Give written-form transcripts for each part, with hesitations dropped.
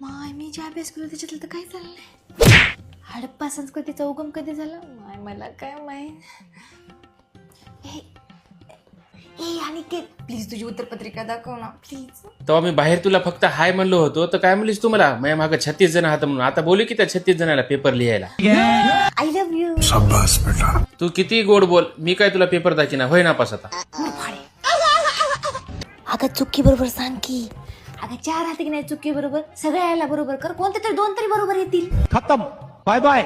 माय मी जे अभ्यास केलो त्याच्यातलं तर काय चाललंय? हडप्पा संस्कृतीचा उगम कधी झाला? माय मला काय माहित. ए अनिकेत प्लीज तुझी उत्तरपत्रिका दाखव ना प्लीज. तेव्हा मी बाहेर तुला फक्त हाय म्हणलो होतो तर काय म्हणलीस तू मला माझ्या मागं 36 जण आहात म्हणून. आता बोलू की त्या 36 जणाला पेपर लिहायला. I love you. शाबास बेटा. तू किती गोड बोल, मी काय तुला पेपर दाखिना होय नापास आता. अगं चुक्की बरोबर सांग की. अगं 4 हात की नाही चुक्की बरोबर, सगळ्या यायला बरोबर कर, कोणते तरी 2 तरी बरोबर येतील. खत्म. Bye bye.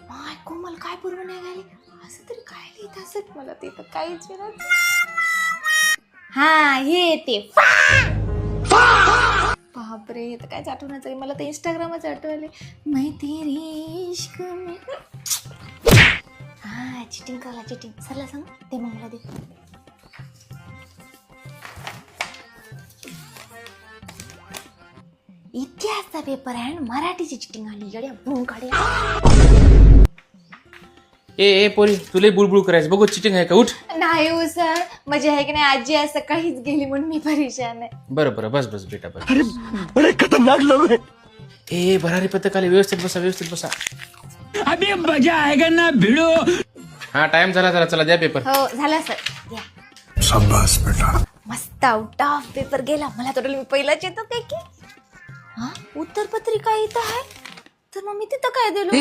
माय कोमल काय बरोबर नाही गाली, असं तरी काय लिहित असत मला ते तर काहीच विचारत. हा हे येते बापरे, हे तर कायच आठवणच आहे मला, तर इंस्टाग्रामच आठवले. मैं तेरे इश्क में. हा चिटिंग करायला चिटिंग सरला सांग ते मग मला दे. इतिहासचा पेपर आहे आणि मराठीची चिटिंग आली गड्या बुळून काढे. ए पोरी तुला बुळबुळ करायचं बघू चिटिंग आहे का. उठ. नाही हो सर, मजा आहे की नाही, आजी आज सकाळीच गेली म्हणून मी परेशान आहे. बरं बस बेटा बरं. अरे बड़े खतरनाक लोग हैं. ए भरारी पथक आले, व्यवस्थित बसा. अभी मजा आएगा ना भिड़ो. हा टाइम झाला चला द्या पेपर. हो झाला सर द्या. शाबास बेटा. मस्त आउट ऑफ पेपर गेला. मला तर मी पहिलाच येतो काय की. हा उत्तरपत्रिका इथं आहे तर मग मी तिथं काय दिलो.